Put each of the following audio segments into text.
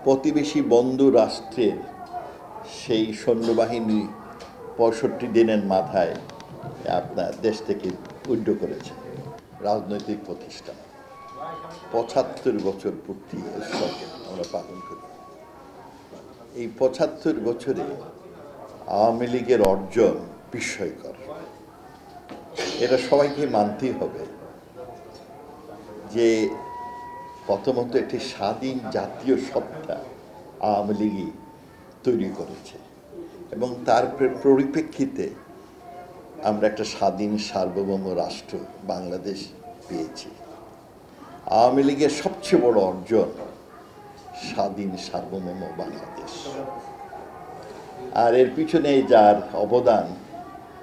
প্রতিবেশী বন্ধু রাষ্ট্রের সেই সৈন্যবাহিনী ৬৫ দিনের মাথায় আপনার দেশ থেকে উইথড্র করেছে। রাজনৈতিক প্রতিষ্ঠান ৭৫ বছর পূর্তি উৎসবকে আমরা পালন করি। এই ৭৫ বছরে আওয়ামী লীগের অর্জন বিস্ময়কর। এটা সবাইকে মানতেই হবে যে প্রথমত একটি স্বাধীন জাতীয় সত্তা আওয়ামী লীগই তৈরি করেছে এবং তার পরিপ্রেক্ষিতে আমরা একটা স্বাধীন সার্বভৌম রাষ্ট্র বাংলাদেশ পেয়েছি। আওয়ামী লীগের সবচেয়ে বড় অর্জন স্বাধীন সার্বভৌম বাংলাদেশ। আর এর পিছনে যার অবদান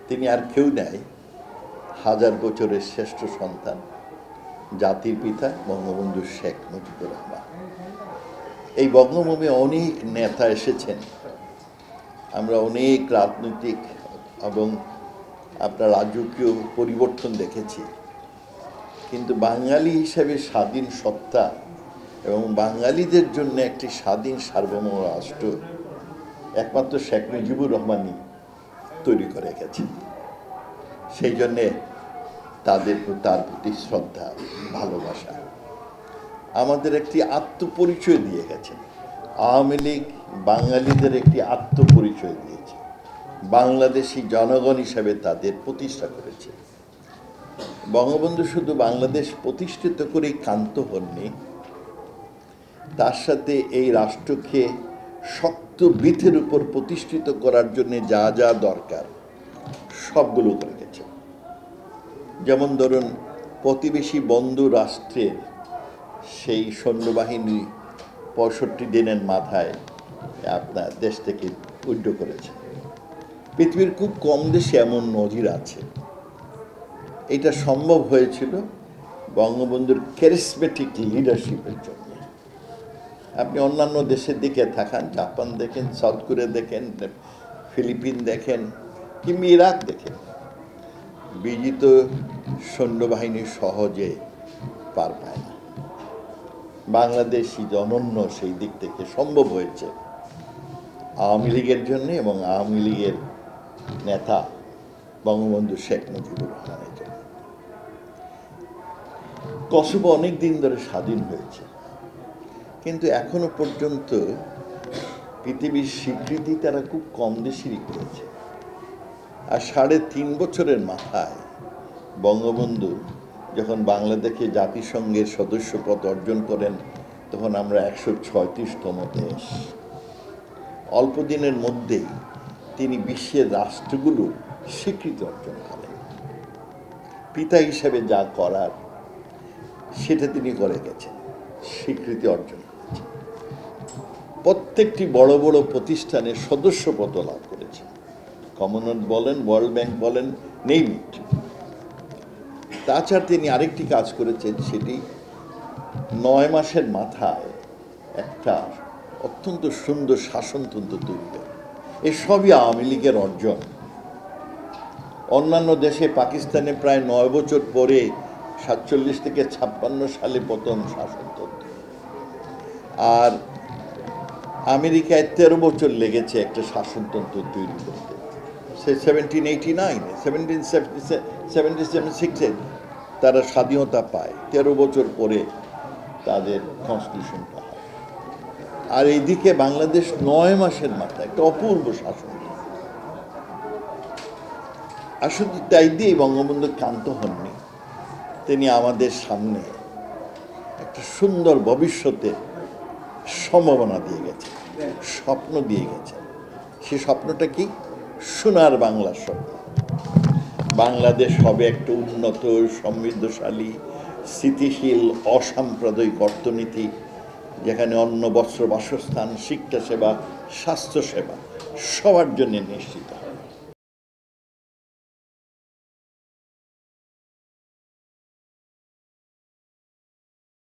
তিনি আর কেউ নেই, হাজার বছরের শ্রেষ্ঠ সন্তান জাতির পিতা বঙ্গবন্ধু শেখ মুজিবুর রহমান। এই বঙ্গভূমি অনেক নেতা এসেছেন, আমরা অনেক রাজনৈতিক এবং আপনার রাজকীয় পরিবর্তন দেখেছি, কিন্তু বাঙালি হিসেবে স্বাধীন সত্তা এবং বাঙালিদের জন্য একটি স্বাধীন সার্বভৌম রাষ্ট্র একমাত্র শেখ মুজিবুর রহমানই তৈরি করে গেছেন। সেই জন্যে তার প্রতি শ্রদ্ধা, ভালোবাসা। আমাদের একটি আত্মপরিচয় দিয়ে গেছেন। আওয়ামী লীগ বাঙালিদের একটি আত্মপরিচয় দিয়েছে, বাংলাদেশি জনগণ হিসাবে তাদের প্রতিষ্ঠা করেছে। বঙ্গবন্ধু শুধু বাংলাদেশ প্রতিষ্ঠিত করেই ক্ষান্ত হননি, তার সাথে এই রাষ্ট্রকে শক্ত ভিতের উপর প্রতিষ্ঠিত করার জন্য যা যা দরকার সবগুলো করে গেছে। যেমন ধরুন, প্রতিবেশী বন্ধু রাষ্ট্রের সেই সৈন্যবাহিনী ৬৫ দিনের মাথায় আপনার দেশ থেকে উইথড্র করেছে। পৃথিবীর খুব কম দেশে এমন নজির আছে। এটা সম্ভব হয়েছিল বঙ্গবন্ধুর ক্যারিসমেটিক লিডারশিপের জন্য। আপনি অন্যান্য দেশের দিকে তাকান, জাপান দেখেন, সাউথ কোরিয়া দেখেন, ফিলিপিন দেখেন, কিংবা ইরাক দেখেন, বিজিত সৈন্যবাহিনী সহজে পার পায় না। বাংলাদেশি অনন্য সেই দিক থেকে সম্ভব হয়েছে আওয়ামী লীগের জন্য এবং আওয়ামী লীগের নেতা বঙ্গবন্ধু শেখ মুজিবুর রহমানের জন্য। কসোভো অনেক দিন ধরে স্বাধীন হয়েছে, কিন্তু এখনো পর্যন্ত পৃথিবীর স্বীকৃতি তারা খুব কম দেশেরই পেয়েছে। আর ৩.৫ বছরের মাথায় বঙ্গবন্ধু যখন বাংলাদেশে জাতিসংঘের সদস্যপদ অর্জন করেন, তখন আমরা ১৩৬তম দেশ। অল্প দিনের মধ্যেই তিনি বিশ্বের রাষ্ট্রগুলোর স্বীকৃতি অর্জন করেন। পিতা হিসেবে যা করার সেটা তিনি করে গেছেন, স্বীকৃতি অর্জন করেছেন। প্রত্যেকটি বড় বড় প্রতিষ্ঠানের সদস্যপদ লাভ করেছেন, কমনওয়েলথ বলেন, ওয়ার্ল্ড ব্যাংক বলেন, নেইম ইট। তাছাড়া তিনি আরেকটি কাজ করেছেন, সেটি ৯ মাসের মাথায় একটা অত্যন্ত সুন্দর শাসনতন্ত্র তৈরি করে। এসবই আওয়ামী লীগের অর্জন। অন্যান্য দেশে, পাকিস্তানে প্রায় ৯ বছর পরে ৪৭ থেকে ৫৬ সালে প্রথম শাসনতন্ত্র, আর আমেরিকায় ১৩ বছর লেগেছে একটা শাসনতন্ত্র তৈরি করতে। সে 1786 তারা স্বাধীনতা পায়, ১৩ বছর পরে তাদের কনস্টিটিউশনটা হয়। আর এইদিকে বাংলাদেশ ৯ মাসের মাথায় একটা অপূর্ব শাসন। আসলে তাই দিয়ে বঙ্গবন্ধু ক্ষান্ত হননি, তিনি আমাদের সামনে একটা সুন্দর ভবিষ্যতের সম্ভাবনা দিয়ে গেছেন, স্বপ্ন দিয়ে গেছেন। সে স্বপ্নটা কি? সোনার বাংলার স্বপ্ন। বাংলাদেশ হবে একটা উন্নত, সমৃদ্ধশালী, স্থিতিশীল, অসাম্প্রদায়িক অর্থনীতি, যেখানে অন্ন, বস্ত্র, বাসস্থান, শিক্ষা সেবা, স্বাস্থ্যসেবা সবার জন্য নিশ্চিত হয়।